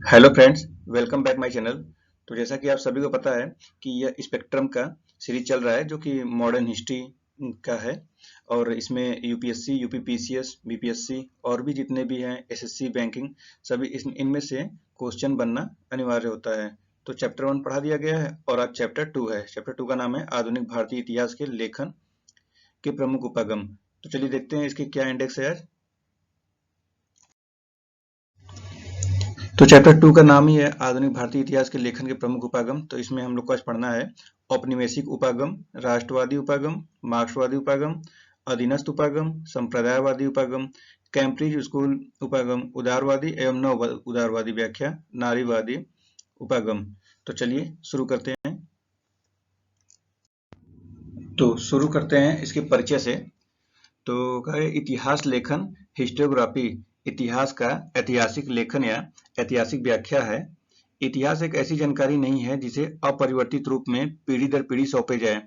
Hello friends, welcome back my channel. तो जैसा कि आप सभी को पता है कि यह स्पेक्ट्रम का सीरीज चल रहा है जो कि मॉडर्न हिस्ट्री का है। और इसमें यूपीएससी, यूपीपीसीएस, बीपीएससी और भी जितने भी हैं एसएससी, बैंकिंग, सभी इनमें से क्वेश्चन बनना अनिवार्य होता है। तो चैप्टर 1 पढ़ा दिया गया है और आज चैप्टर 2 है। चैप्टर 2 का नाम है आधुनिक भारतीय इतिहास के लेखन के प्रमुख उपागम। तो चलिए देखते हैं इसके क्या इंडेक्स है आज। तो चैप्टर 2 का नाम ही है आधुनिक भारतीय इतिहास के लेखन के प्रमुख उपागम। तो इसमें हम लोग को आज पढ़ना है औपनिवेशिक उपागम, राष्ट्रवादी उपागम, मार्क्सवादी उपागम, अधीनस्थ उपागम, संप्रदायवादी उपागम, कैम्ब्रिज स्कूल उपागम, उदारवादी एवं नव उदारवादी व्याख्या, नारीवादी उपागम। तो चलिए शुरू करते हैं। तो शुरू करते हैं इसके परिचय से। तो कहे इतिहास लेखन, हिस्टोग्राफी इतिहास का ऐतिहासिक लेखन या ऐतिहासिक व्याख्या है। इतिहास एक ऐसी जानकारी नहीं है जिसे अपरिवर्तित रूप में पीढ़ी दर पीढ़ी सौंपे जाए।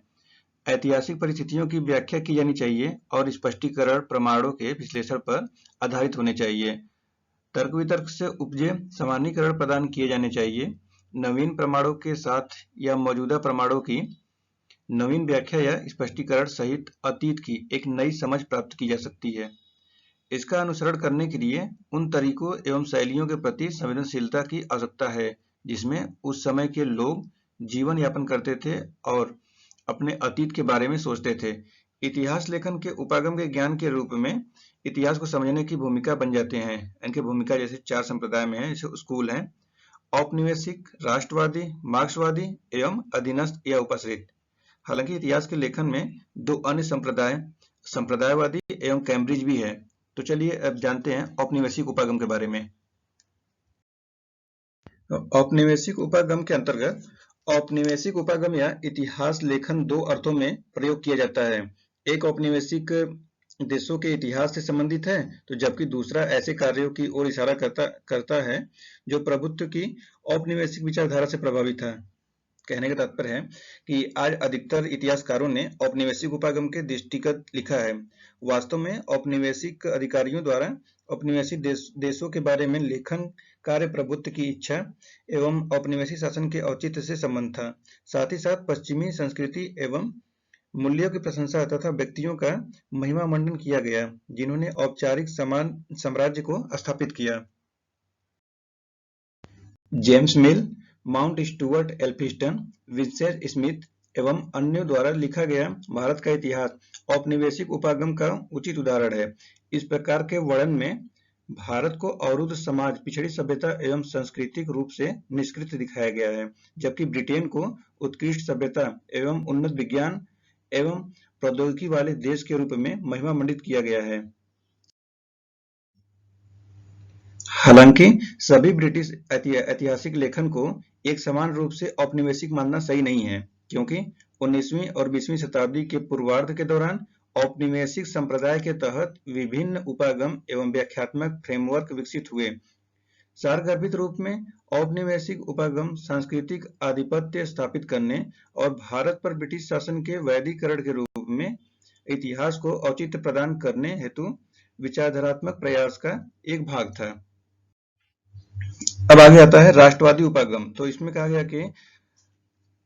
ऐतिहासिक परिस्थितियों की व्याख्या की जानी चाहिए और स्पष्टीकरण प्रमाणों के विश्लेषण पर आधारित होने चाहिए। तर्क वितर्क से उपजे सामान्यीकरण प्रदान किए जाने चाहिए। नवीन प्रमाणों के साथ या मौजूदा प्रमाणों की नवीन व्याख्या या स्पष्टीकरण सहित अतीत की एक नई समझ प्राप्त की जा सकती है। इसका अनुसरण करने के लिए उन तरीकों एवं शैलियों के प्रति संवेदनशीलता की आवश्यकता है जिसमें उस समय के लोग जीवन यापन करते थे और अपने अतीत के बारे में सोचते थे। इतिहास लेखन के उपागम के ज्ञान के रूप में इतिहास को समझने की भूमिका बन जाते हैं। इनकी भूमिका जैसे 4 संप्रदाय में है, जैसे स्कूल हैं: औपनिवेशिक, राष्ट्रवादी, मार्क्सवादी एवं अधीनस्थ या उपाश्रित। हालांकि इतिहास के लेखन में 2 अन्य संप्रदाय, संप्रदायवादी एवं कैम्ब्रिज भी है। तो चलिए अब जानते हैं औपनिवेशिक उपागम के बारे में। औपनिवेशिक उपागम के अंतर्गत औपनिवेशिक उपागम या इतिहास लेखन 2 अर्थों में प्रयोग किया जाता है। एक औपनिवेशिक देशों के इतिहास से संबंधित है, तो जबकि दूसरा ऐसे कार्यों की ओर इशारा करता है जो प्रभुत्व की औपनिवेशिक विचारधारा से प्रभावित है। कहने का तात्पर्य है कि आज अधिकतर इतिहासकारों ने औपनिवेशिक उपागम के दृष्टिगत लिखा है। वास्तव में औपनिवेशिक अधिकारियों द्वारा औपनिवेशिक देशों के बारे में लेखन कार्य प्रभुत्व की इच्छा एवं औपनिवेशिक शासन के औचित्य से संबंध था। साथ ही साथ पश्चिमी संस्कृति एवं मूल्यों की प्रशंसा तथा व्यक्तियों का महिमा मंडन किया गया जिन्होंने औपचारिक समान साम्राज्य को स्थापित किया। जेम्स मिल, mount Stuart Elphinstone, Vincent Smith एवं अन्यों द्वारा लिखा गया भारत का इतिहास औपनिवेशिक उपागम का उचित उदाहरण है। इस प्रकार के वर्णन में भारत को अवरुद्ध समाज, पिछड़ी सभ्यता एवं सांस्कृतिक रूप से निष्कृत दिखाया गया है, जबकि ब्रिटेन को उत्कृष्ट सभ्यता एवं उन्नत विज्ञान एवं प्रौद्योगिकी वाले देश के रूप में महिमा मंडित किया गया है। हालांकि सभी ब्रिटिश ऐतिहासिक लेखन को एक समान रूप से औपनिवेशिक मानना सही नहीं है, क्योंकि 19वीं और 20वीं शताब्दी के पूर्वार्ध के दौरान औपनिवेशिक संप्रदाय के तहत विभिन्न उपागम एवं व्याख्यात्मक फ्रेमवर्क विकसित हुए। सारगर्भित रूप में औपनिवेशिक उपागम सांस्कृतिक आधिपत्य स्थापित करने और भारत पर ब्रिटिश शासन के वैधीकरण के रूप में इतिहास को औचित्य प्रदान करने हेतु विचारधारात्मक प्रयास का एक भाग था। अब आगे आता है राष्ट्रवादी उपागम। तो इसमें कहा गया कि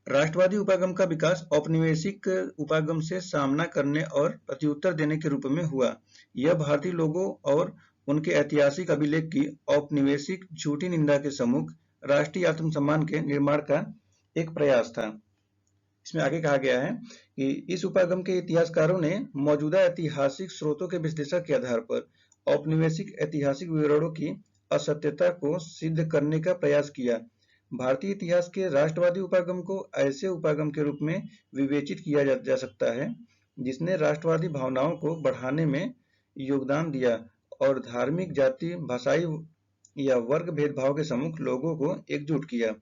राष्ट्रवादी उपागम का विकास औपनिवेशिक उपागम से सामना करने और प्रत्युत्तर देने के रूप में हुआ। यह भारतीय लोगों और उनके ऐतिहासिक अभिलेख की औपनिवेशिक झूठी निंदा के सम्मुख राष्ट्रीय आत्मसम्मान के निर्माण का एक प्रयास था। इसमें आगे कहा गया है कि इस उपागम के इतिहासकारों ने मौजूदा ऐतिहासिक स्रोतों के विश्लेषण के आधार पर औपनिवेशिक ऐतिहासिक विवरणों की असत्यता को सिद्ध करने का प्रयास किया। भारतीय इतिहास के राष्ट्रवादी उपागम को ऐसे उपागम के रूप में विवेचित किया जा सकता है जिसने राष्ट्रवादी भावनाओं को बढ़ाने में योगदान दिया और धार्मिक, जाति, भाषाई या वर्ग भेदभाव के सम्मुख लोगों को एकजुट किया।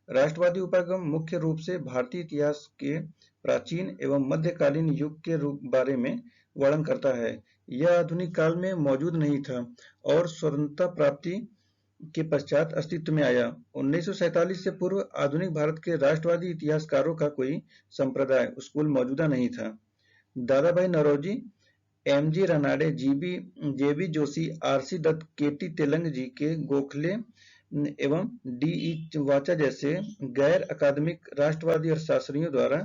राष्ट्रवादी उपागम मुख्य रूप से भारतीय इतिहास के प्राचीन एवं मध्यकालीन युग के बारे में वर्णन करता है। यह आधुनिक काल में मौजूद नहीं था और स्वतंत्रता प्राप्ति के पश्चात अस्तित्व में आया। 1947 से पूर्व आधुनिक भारत के राष्ट्रवादी इतिहासकारों का कोई संप्रदाय स्कूल मौजूदा नहीं था। Dadabhai Naoroji, M G. Ranade, J B. Joshi, R C. Dutt, K T. Telang, G K. Gokhale, एवं डी वाचा जैसे गैर अकादमिक राष्ट्रवादी अर्थशास्त्रियों द्वारा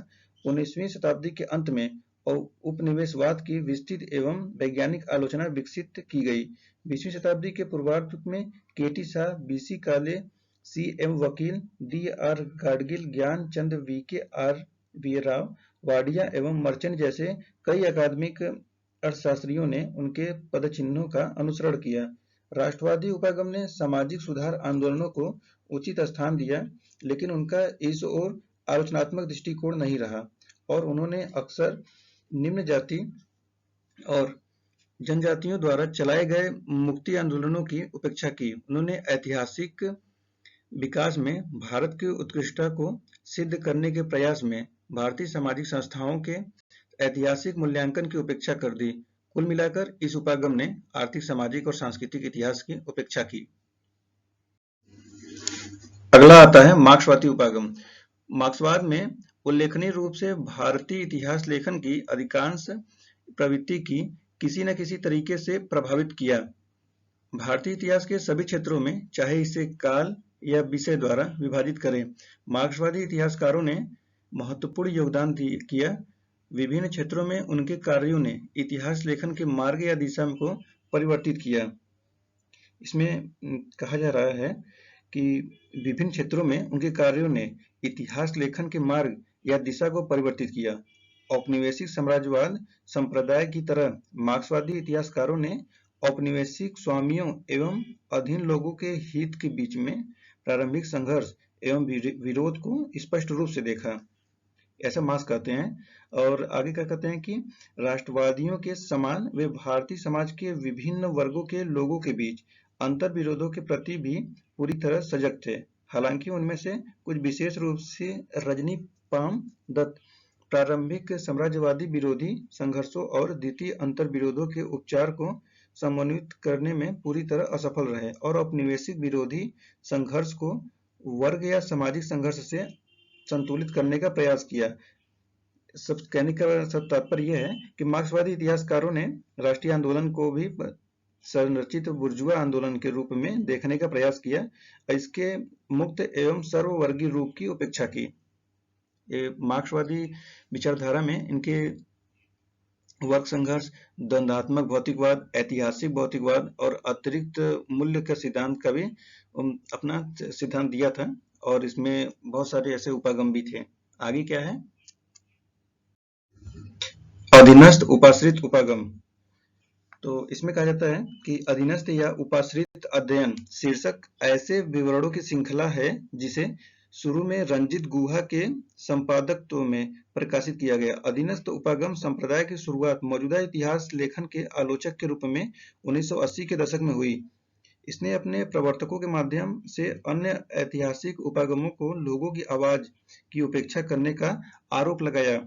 19वीं शताब्दी के अंत में उपनिवेशवाद की विस्तृत एवं वैज्ञानिक आलोचना विकसित की गई। 20वीं शताब्दी के पूर्वार्ध में के.टी. शाह, बी.सी. काले, सी.एम. वकील, डी.आर. गाडगिल, ज्ञान चंद, वी.के.आर. राव, वाडिया एवं मर्चेंट जैसे कई अकादमिक अर्थशास्त्रियों ने उनके पदचिह्नों का अनुसरण किया। राष्ट्रवादी उपागम ने सामाजिक सुधार आंदोलनों को उचित स्थान दिया, लेकिन उनका इस ओर आलोचनात्मक दृष्टिकोण नहीं रहा और उन्होंने अक्सर निम्न जाति और जनजातियों द्वारा चलाए गए मुक्ति आंदोलनों की उपेक्षा की। उन्होंने ऐतिहासिक विकास में भारत की उत्कृष्टता को सिद्ध करने के प्रयास में भारतीय सामाजिक संस्थाओं के ऐतिहासिक मूल्यांकन की उपेक्षा कर दी। कुल मिलाकर इस उपागम ने आर्थिक, सामाजिक और सांस्कृतिक इतिहास की उपेक्षा की। अगला आता है मार्क्सवादी उपागम। मार्क्सवाद में उल्लेखनीय रूप से भारतीय इतिहास लेखन की अधिकांश प्रवृत्ति की किसी न किसी तरीके से प्रभावित किया। भारतीय इतिहास के सभी क्षेत्रों में, चाहे इसे काल या विषय द्वारा विभाजित करें, मार्क्सवादी इतिहासकारों ने महत्वपूर्ण योगदान किया। विभिन्न क्षेत्रों में उनके कार्यों ने इतिहास लेखन के मार्ग या दिशा को परिवर्तित किया। इसमें कहा जा रहा है कि विभिन्न क्षेत्रों में उनके कार्यों ने इतिहास लेखन के मार्ग या दिशा को परिवर्तित किया। औपनिवेशिक साम्राज्यवाद संप्रदाय की तरह मार्क्सवादी इतिहासकारों ने औपनिवेशिक स्वामियों एवं अधीन लोगों के हित के बीच में प्रारंभिक संघर्ष एवं विरोध को स्पष्ट रूप से देखा, ऐसा मार्क्स कहते हैं। और आगे क्या कहते हैं कि राष्ट्रवादियों के समान वे भारतीय समाज के विभिन्न वर्गों के लोगों के बीच अंतर विरोधों के प्रति भी पूरी तरह सजग थे। हालांकि उनमें से कुछ, विशेष रूप से रजनी पाम दत्त, प्रारंभिक साम्राज्यवादी विरोधी संघर्षों और द्वितीय अंतर विरोधों के उपचार को समन्वित करने में पूरी तरह असफल रहे और औपनिवेशिक विरोधी संघर्ष को वर्ग या सामाजिक संघर्ष से संतुलित करने का प्रयास किया। सब कहने का सब तात्पर्य यह है कि मार्क्सवादी इतिहासकारों ने राष्ट्रीय आंदोलन को भी संरचित बुर्जुआ आंदोलन के रूप में देखने का प्रयास किया, इसके मुक्त एवं सर्ववर्गीय रूप की उपेक्षा की। मार्क्सवादी विचारधारा में इनके वर्ग संघर्ष, द्वंद्वात्मक भौतिकवाद, ऐतिहासिक भौतिकवाद और अतिरिक्त मूल्य के सिद्धांत का भी अपना सिद्धांत दिया था और इसमें बहुत सारे ऐसे उपागम भी थे। आगे क्या है? अधीनस्थ उपाश्रित उपागम। तो इसमें कहा जाता है कि अधीनस्थ या उपाश्रित अध्ययन शीर्षक ऐसे विवरणों की श्रृंखला है जिसे शुरू में रंजीत गुहा के संपादकत्व में प्रकाशित किया गया। अधीनस्थ उपागम संप्रदाय की शुरुआत मौजूदा इतिहास लेखन के आलोचक के रूप में 1980 के दशक में हुई। इसने अपने प्रवर्तकों के माध्यम से अन्य ऐतिहासिक उपागमों को लोगों की आवाज की उपेक्षा करने का आरोप लगाया।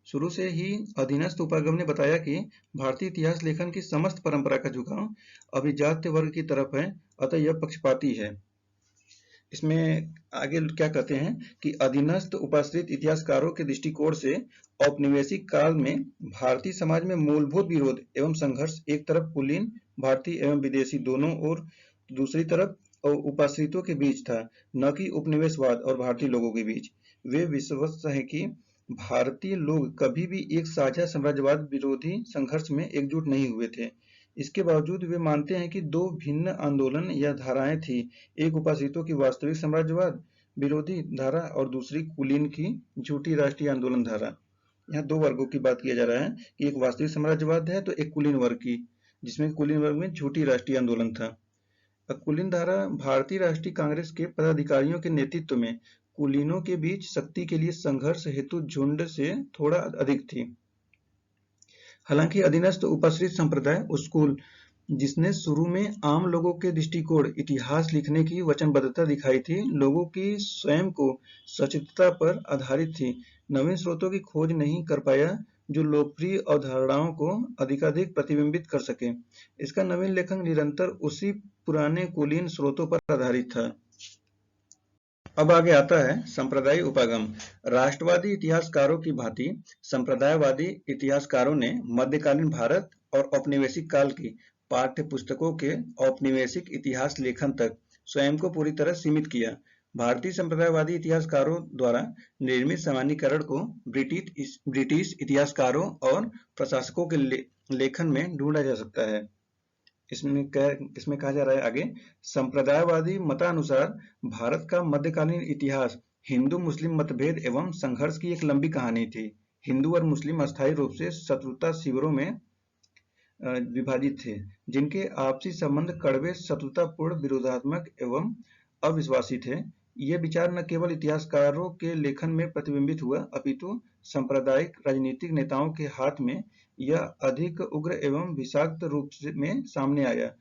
शुरू से ही अधीनस्थ उपागम ने बताया कि भारतीय इतिहास लेखन की समस्त परंपरा का झुकाव अभिजात्य वर्ग की तरफ है, अतः यह पक्षपाती है। इसमें आगे क्या कहते हैं कि अधीनस्थ उपाश्रित इतिहासकारों के दृष्टिकोण से औपनिवेशिक काल में भारतीय समाज में मूलभूत विरोध एवं संघर्ष एक तरफ कुलीन भारतीय एवं विदेशी दोनों और दूसरी तरफ उपाश्रितों के बीच था, न कि उपनिवेशवाद और भारतीय लोगों के बीच। वे विश्वस्त हैं कि भारतीय लोग कभी भी एक साझा साम्राज्यवाद विरोधी संघर्ष में एकजुट नहीं हुए थे। इसके बावजूद वे मानते हैं कि दो भिन्न आंदोलन या धाराएं थी, एक उपाश्रितों की वास्तविक साम्राज्यवाद विरोधी धारा और दूसरी कुलीन की झूठी राष्ट्रीय आंदोलन धारा। यहाँ दो वर्गों की बात किया जा रहा है कि एक वास्तविक साम्राज्यवाद है तो एक कुलीन वर्ग की, जिसमें कुलीन वर्ग में झूठी राष्ट्रीय आंदोलन था। कुलीन धारा भारतीय राष्ट्रीय कांग्रेस के पदाधिकारियों के नेतृत्व में कुलीनों के बीच शक्ति के लिए संघर्ष हेतु झुंड से थोड़ा अधिक थी। हालांकि अधीनस्थ उपाश्रित संप्रदाय स्कूल, जिसने शुरू में आम लोगों के दृष्टिकोण इतिहास लिखने की वचनबद्धता दिखाई थी, लोगों की स्वयं को सचेतता पर आधारित थी, नवीन स्रोतों की खोज नहीं कर पाया जो लोकप्रिय अवधारणाओं को अधिकाधिक प्रतिबिंबित कर सके। इसका नवीन लेखन निरंतर उसी पुराने कुलीन स्रोतों पर आधारित था। अब आगे आता है संप्रदायी उपागम। राष्ट्रवादी इतिहासकारों की भांति संप्रदायवादी इतिहासकारों ने मध्यकालीन भारत और औपनिवेशिक काल की पाठ्य पुस्तकों के औपनिवेशिक इतिहास लेखन तक स्वयं को पूरी तरह सीमित किया। भारतीय संप्रदायवादी इतिहासकारों द्वारा निर्मित सामान्यीकरण को ब्रिटिश इतिहासकारों और प्रशासकों के लेखन में ढूंढा जा सकता है। इसमें कहा जा रहा है आगे, संप्रदायवादी मतानुसार भारत का मध्यकालीन इतिहास हिंदू मुस्लिम मतभेद एवं संघर्ष की एक लंबी कहानी थी। हिंदू और मुस्लिम अस्थायी रूप से शत्रुता शिविरों में विभाजित थे, जिनके आपसी संबंध कड़वे, शत्रुतापूर्ण, विरोधात्मक एवं अविश्वासी थे। ये विचार न केवल इतिहासकारों के लेखन में प्रतिबिंबित हुआ, अपितु सांप्रदायिक राजनीतिक नेताओं के हाथ में यह अधिक उग्र एवं विषाक्त रूप में सामने आया।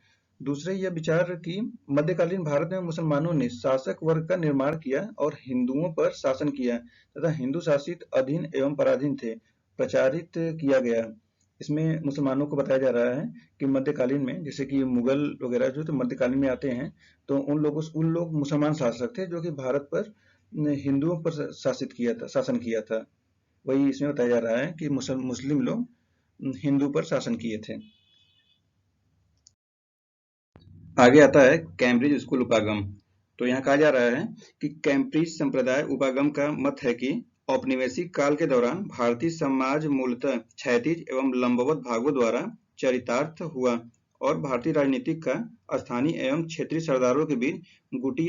दूसरे यह विचार कि मध्यकालीन भारत में मुसलमानों ने शासक वर्ग का निर्माण किया और हिंदुओं पर शासन किया तथा हिंदू शासित अधीन एवं पराधीन थे, प्रचारित किया गया। इसमें मुसलमानों को बताया जा रहा है कि मध्यकालीन में, जैसे कि मुगल वगैरह जो तो मध्यकालीन में आते हैं, तो उन लोग मुसलमान शासक थे जो कि भारत पर हिंदुओं पर शासन किया था। वही इसमें बताया जा रहा है कि मुस्लिम लोग हिंदू पर शासन किए थे। आगे आता है कैम्ब्रिज स्कूल उपागम। तो यहाँ कहा जा रहा है कि कैम्ब्रिज संप्रदाय उपागम का मत है कि औपनिवेशिक काल के दौरान भारतीय समाज मूलतः क्षैतिज एवं लंबवत भागों द्वारा चरितार्थ हुआ और भारतीय राजनीति का स्थानीय एवं क्षेत्रीय सरदारों के बीच गुटी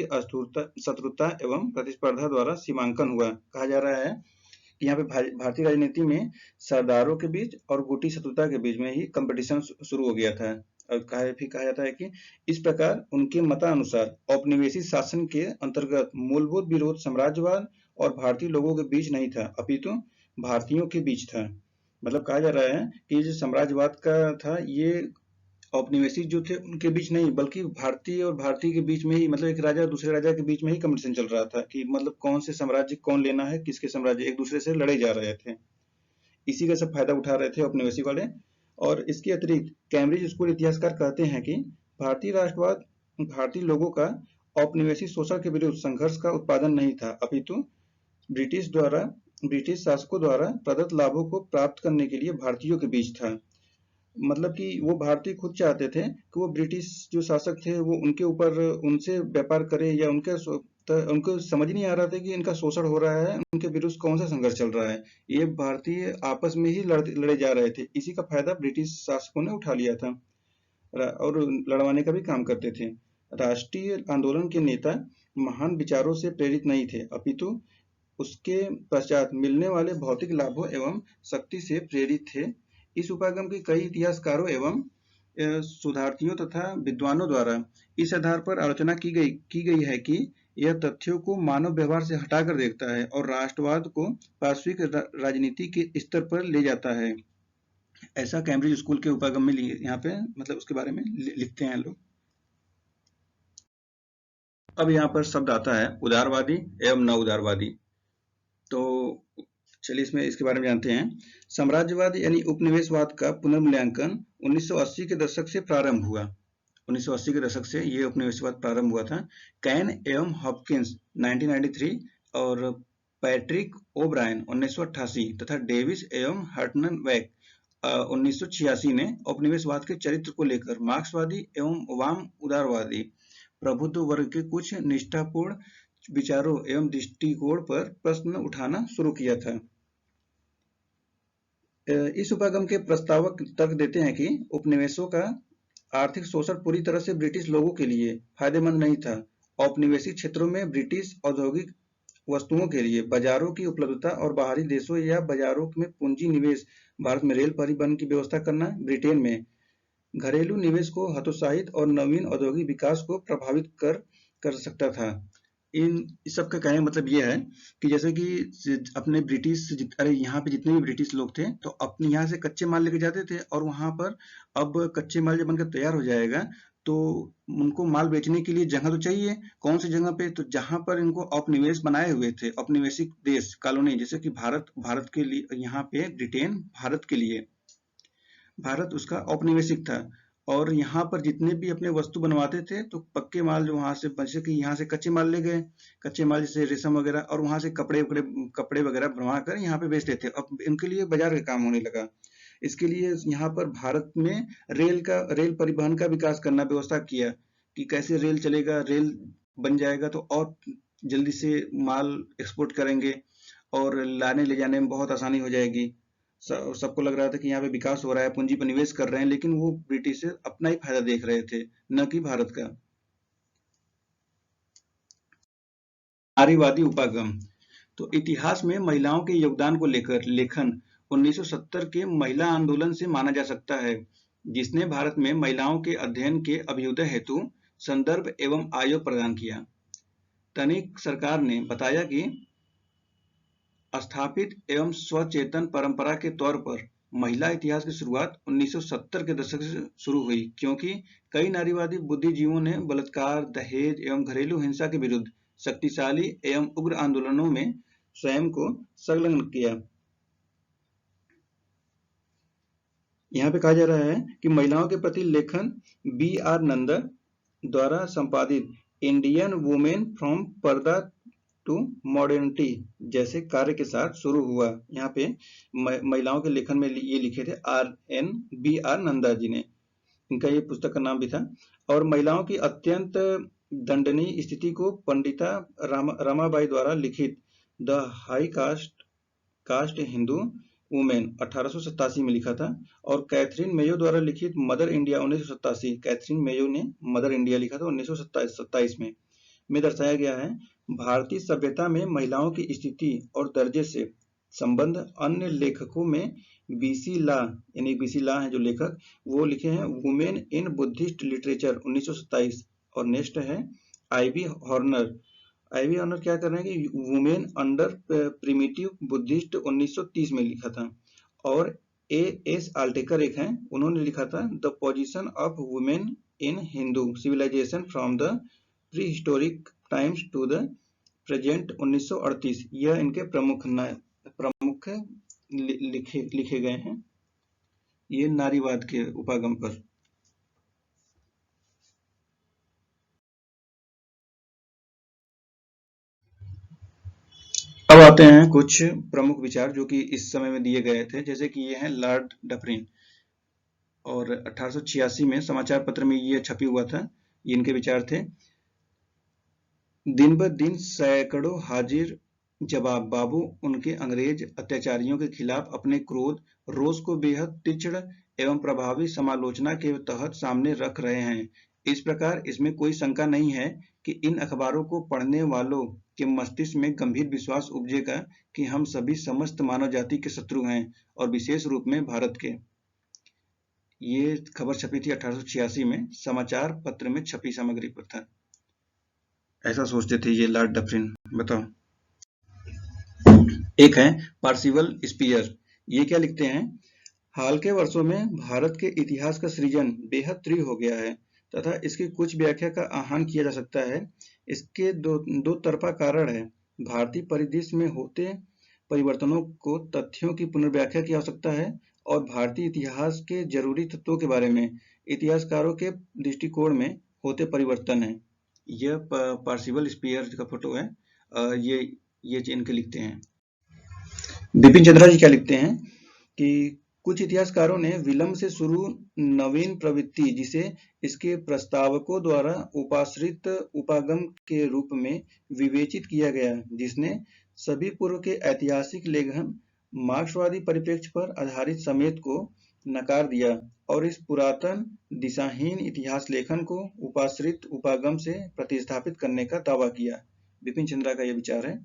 शत्रुता एवं प्रतिस्पर्धा द्वारा सीमांकन हुआ। कहा जा रहा है कि यहाँ पे भारतीय राजनीति में सरदारों के बीच और गुटी शत्रुता के बीच में ही कंपटीशन शुरू हो गया था। और कहा जाता है कि इस प्रकार उनके मतानुसार औपनिवेशिक शासन के अंतर्गत मूलभूत विरोध साम्राज्यवाद और भारतीय लोगों के बीच नहीं था, अपितु भारतीयों के बीच था। मतलब कहा जा रहा है कि जो साम्राज्यवाद का था, ये औपनिवेशिक जो थे उनके बीच नहीं, बल्कि भारतीय और भारतीय के बीच में ही, मतलब एक राजा दूसरे राजा के बीच में ही कंपटीशन चल रहा था कि मतलब कौन से साम्राज्य कौन लेना है, किसके साम्राज्य एक दूसरे से लड़े जा रहे थे। इसी का सब फायदा उठा रहे थे औपनिवेशिक वाले। और इसके अतिरिक्त कैम्ब्रिज स्कूल इतिहासकार कहते हैं कि भारतीय राष्ट्रवाद भारतीय लोगों का औपनिवेशिक शोषण के विरुद्ध संघर्ष का उत्पादन नहीं था, अपितु ब्रिटिश शासकों द्वारा प्रदत्त लाभों को प्राप्त करने के लिए भारतीयों के बीच था। मतलब कि वो भारतीय खुद चाहते थे कि वो ब्रिटिश जो शासक थे वो उनके ऊपर उनसे व्यापार करे, या उनको समझ नहीं आ रहा था कि इनका शोषण हो रहा है, उनके विरुद्ध कौन सा संघर्ष चल रहा है। ये भारतीय आपस में ही लड़े जा रहे थे। इसी का फायदा ब्रिटिश शासकों ने उठा लिया था और लड़वाने का भी काम करते थे। राष्ट्रीय आंदोलन के नेता महान विचारों से प्रेरित नहीं थे, अपितु उसके पश्चात मिलने वाले भौतिक लाभों एवं शक्ति से प्रेरित थे। इस उपागम की कई इतिहासकारों एवं शोधार्थियों तथा विद्वानों द्वारा इस आधार पर आलोचना की गई है कि यह तथ्यों को मानव व्यवहार से हटाकर देखता है और राष्ट्रवाद को पार्श्विक राजनीति के स्तर पर ले जाता है। ऐसा कैम्ब्रिज स्कूल के उपागम में यहाँ पे मतलब उसके बारे में लिखते हैं लोग। अब यहाँ पर शब्द आता है उदारवादी एवं न उदारवादी। तो चलिए इसके बारे में जानते हैं। साम्राज्यवाद यानी उपनिवेशवाद का पुनर्मूल्यांकन 1980 के दशक से प्रारंभ हुआ। 1980 के दशक से ये उपनिवेशवाद प्रारंभ हुआ था। कैन एवं हॉपकिंस 1993 और पैट्रिक ओब्रायन 1988 तथा डेविस एवं हर्टन वेक 1986 ने उपनिवेशवाद के चरित्र को लेकर मार्क्सवादी एवं वाम उदारवादी प्रभुत्व वर्ग के कुछ निष्ठापूर्ण विचारों एवं दृष्टिकोण पर प्रश्न उठाना शुरू किया था। इस उपागम के प्रस्तावक तर्क देते हैं कि उपनिवेशों का आर्थिक शोषण पूरी तरह से ब्रिटिश लोगों के लिए फायदेमंद नहीं था। औपनिवेशिक क्षेत्रों में ब्रिटिश औद्योगिक वस्तुओं के लिए बाजारों की उपलब्धता और बाहरी देशों या बाजारों में पूंजी निवेश, भारत में रेल परिवहन की व्यवस्था करना, ब्रिटेन में घरेलू निवेश को हतोत्साहित और नवीन औद्योगिक विकास को प्रभावित कर सकता था। इन सब का कहने मतलब ये है कि जैसे कि अपने यहाँ पे जितने भी ब्रिटिश लोग थे तो अपने यहाँ से कच्चे माल लेके जाते थे और वहां पर अब कच्चे माल जब बनकर तैयार हो जाएगा तो उनको माल बेचने के लिए जगह तो चाहिए। कौन सी जगह पे? तो जहां पर इनको औपनिवेश बनाए हुए थे, औपनिवेशिक देश कॉलोनी, जैसे कि भारत के लिए यहाँ पे ब्रिटेन भारत के लिए, भारत उसका औपनिवेशिक था और यहाँ पर जितने भी अपने वस्तु बनवाते थे तो पक्के माल जो वहां से, जैसे कि यहाँ से कच्चे माल ले गए, कच्चे माल जैसे रेशम वगैरह, और वहां से कपड़े वगैरह बनवा कर यहाँ पे बेचते थे। अब इनके लिए बाजार का काम होने लगा। इसके लिए यहाँ पर भारत में रेल परिवहन का विकास करना व्यवस्था किया कि कैसे रेल चलेगा, रेल बन जाएगा तो और जल्दी से माल एक्सपोर्ट करेंगे और लाने ले जाने में बहुत आसानी हो जाएगी। सबको लग रहा था कि यहाँ पे विकास हो रहा है, पूंजी पर निवेश कर रहे हैं, लेकिन वो ब्रिटिश अपना ही फायदा देख रहे थे, न कि भारत का। नारीवादी उपागम। तो इतिहास में महिलाओं के योगदान को लेकर लेखन 1970 के महिला आंदोलन से माना जा सकता है, जिसने भारत में महिलाओं के अध्ययन के अभ्युदय हेतु संदर्भ एवं आयोग प्रदान किया। तनिक सरकार ने बताया कि स्थापित एवं स्वचेतन परंपरा के तौर पर महिला इतिहास की शुरुआत 1970 के दशक से शुरू हुई, क्योंकि कई नारीवादी बुद्धिजीवियों ने बलात्कार, दहेज एवं घरेलू हिंसा के विरुद्ध शक्तिशाली एवं उग्र आंदोलनों में स्वयं को संलग्न किया। यहाँ पे कहा जा रहा है कि महिलाओं के प्रति लेखन B.R. नंदा द्वारा संपादित इंडियन वुमेन फ्रॉम पर्दा टू मॉडर्निटी जैसे कार्य के साथ शुरू हुआ। यहाँ पे महिलाओं के लेखन में ये लिखे थे B.R. नंदा जी ने, इनका ये पुस्तक का नाम भी था। और महिलाओं की अत्यंत दंडनीय स्थिति को पंडिता रमाबाई द्वारा लिखित the high cast Hindu women 1887 में लिखा था, और कैथरीन मेयो द्वारा लिखित मदर इंडिया 1987, कैथरीन मेयो ने मदर इंडिया लिखा था 1927 में दर्शाया गया है। भारतीय सभ्यता में महिलाओं की स्थिति और दर्जे से संबंध अन्य लेखकों में BC ला, यानी BC ला है जो लेखक, वो लिखे हैं वुमेन इन बुद्धिस्ट लिटरेचर 1927। और नेक्स्ट है आईवी हॉर्नर क्या कर रहे हैं कि वुमेन अंडर प्रिमिटिव बुद्धिस्ट 1930 में लिखा था। और A.S. आल्टेकर एक हैं, उन्होंने लिखा था the position of women in Hindu civilization from the pre historic times to the present 1938। यह इनके प्रमुख लिखे गए हैं ये नारीवाद के उपागम पर। अब आते हैं कुछ प्रमुख विचार जो कि इस समय में दिए गए थे, जैसे कि ये हैं लॉर्ड डफरिन, और 1886 में समाचार पत्र में ये छपी हुआ था। ये इनके विचार थे। दिन ब दिन सैकड़ों हाजिर जवाब बाबू उनके अंग्रेज अत्याचारियों के खिलाफ अपने क्रोध रोष को बेहद तीक्ष्ण एवं प्रभावी समालोचना के तहत सामने रख रहे हैं। इस प्रकार इसमें कोई शंका नहीं है कि इन अखबारों को पढ़ने वालों के मस्तिष्क में गंभीर विश्वास उपजेगा कि हम सभी समस्त मानव जाति के शत्रु हैं, और विशेष रूप में भारत के। ये खबर छपी थी 1886 में, समाचार पत्र में छपी सामग्री पर था। ऐसा सोचते थे ये लॉर्ड डफरिन। बताओ। एक है पार्सिवल स्पीयर, ये क्या लिखते हैं, हाल के वर्षों में भारत के इतिहास का सृजन बेहद तीव्र हो गया है तथा इसकी कुछ व्याख्या का आह्वान किया जा सकता है। इसके दो तरफा कारण है। भारतीय परिदृश्य में होते परिवर्तनों को तथ्यों की पुनर्व्याख्या की आवश्यकता है, और भारतीय इतिहास के जरूरी तत्वों के बारे में इतिहासकारों के दृष्टिकोण में होते परिवर्तन है। यह पार्सिवल स्पीयर का फोटो है। ये इनके लिखते हैं। बिपिन चंद्रा जी क्या लिखते हैं कि कुछ इतिहासकारों ने विलंब से शुरू नवीन प्रवृत्ति, जिसे इसके प्रस्तावकों द्वारा उपाश्रित उपागम के रूप में विवेचित किया गया, जिसने सभी पूर्व के ऐतिहासिक लेखन मार्क्सवादी परिप्रेक्ष्य पर आधारित समेत को नकार दिया और इस पुरातन दिशाहीन इतिहास लेखन को उपाश्रित उपागम से प्रतिस्थापित करने का दावा किया। बिपिन चंद्रा का यह विचार है।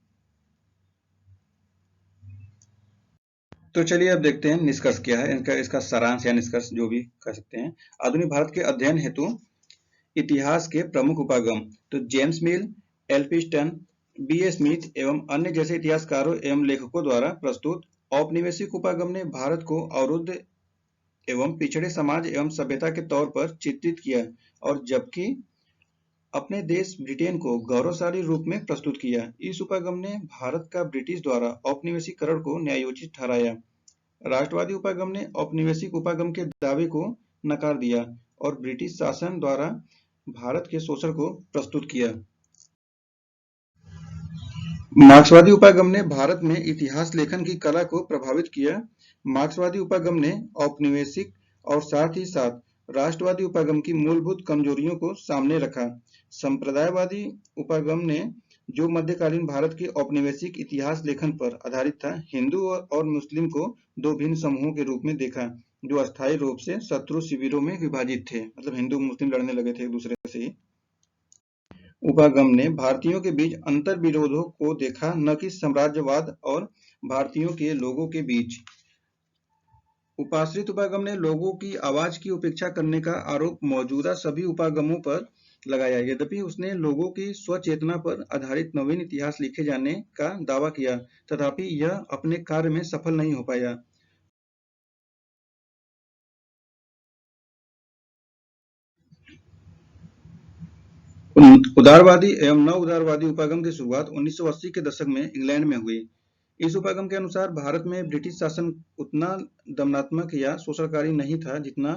तो चलिए अब देखते हैं निष्कर्ष क्या है, इसका सारांश या निष्कर्ष जो भी कह सकते हैं। आधुनिक भारत के अध्ययन हेतु इतिहास के प्रमुख उपागम तो जेम्स मिल, एल.पी. स्टन, B.A. स्मिथ एवं अन्य जैसे इतिहासकारों एवं लेखकों द्वारा प्रस्तुत औपनिवेशिक उपागम ने भारत को अवरुद्ध एवं पिछड़े समाज एवं सभ्यता के तौर पर चित्रित किया, और जबकि अपने देश ब्रिटेन को गौरवशाली रूप में प्रस्तुत किया। इस उपागम ने भारत का ब्रिटिश द्वारा औपनिवेशिकरण को न्यायोचित ठहराया। राष्ट्रवादी उपागम ने औपनिवेशिक उपागम के दावे को नकार दिया और ब्रिटिश शासन द्वारा भारत के शोषण को प्रस्तुत किया। मार्क्सवादी उपागम ने भारत में इतिहास लेखन की कला को प्रभावित किया। मार्क्सवादी उपागम ने औपनिवेशिक और साथ ही साथ राष्ट्रवादी उपागम की मूलभूत कमजोरियों को सामने रखा। संप्रदायवादी उपागम ने जो मध्यकालीन भारत के औपनिवेशिक इतिहास लेखन पर आधारित था, हिंदू और मुस्लिम को दो भिन्न समूहों के रूप में देखा, जो अस्थायी रूप से शत्रु शिविरों में विभाजित थे। मतलब हिंदू मुस्लिम लड़ने लगे थे एक दूसरे से ही। उपागम ने भारतीयों के बीच अंतर विरोधों को देखा, न कि साम्राज्यवाद और भारतीयों के लोगों के बीच। उपाश्रित उपागम ने लोगों की आवाज की उपेक्षा करने का आरोप मौजूदा सभी उपागमों पर लगाया। यद्यपि उसने लोगों की स्वचेतना पर आधारित नवीन इतिहास लिखे जाने का दावा किया, तथापि यह अपने कार्य में सफल नहीं हो पाया। उदारवादी एवं नव उदारवादी उपागम की शुरुआत 1980 के दशक में इंग्लैंड में हुई। इस उपागम के अनुसार भारत में ब्रिटिश शासन उतना दमनात्मक या शोषणकारी नहीं था जितना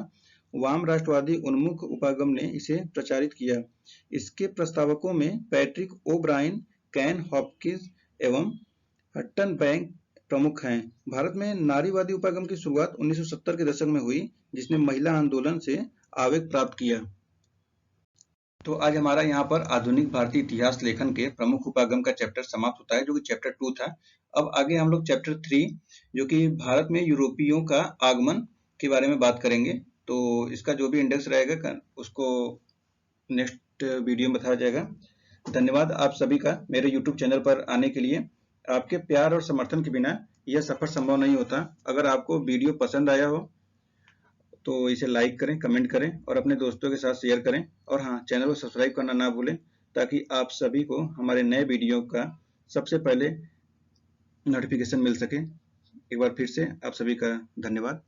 वाम राष्ट्रवादी उन्मुख उपागम ने इसे प्रचारित किया। इसके प्रस्तावकों में Patrick O'Brien, Ken Hopkins एवं हट्टन बैंक प्रमुख हैं। भारत में नारीवादी उपागम की शुरुआत 1970 के दशक में हुई, जिसने महिला आंदोलन से आवेग प्राप्त किया। तो आज हमारा यहाँ पर आधुनिक भारतीय इतिहास लेखन के प्रमुख उपागम का चैप्टर समाप्त होता है, जो कि चैप्टर 2 था। अब आगे हम लोग चैप्टर 3, जो कि भारत में यूरोपियों का आगमन के बारे में बात करेंगे। तो इसका जो भी इंडेक्स रहेगा उसको नेक्स्ट वीडियो में बताया जाएगा। धन्यवाद आप सभी का मेरे यूट्यूब चैनल पर आने के लिए। आपके प्यार और समर्थन के बिना यह सफर संभव नहीं होता। अगर आपको वीडियो पसंद आया हो तो इसे लाइक करें, कमेंट करें और अपने दोस्तों के साथ शेयर करें। और हाँ, चैनल को सब्सक्राइब करना ना भूलें, ताकि आप सभी को हमारे नए वीडियो का सबसे पहले नोटिफिकेशन मिल सके। एक बार फिर से आप सभी का धन्यवाद।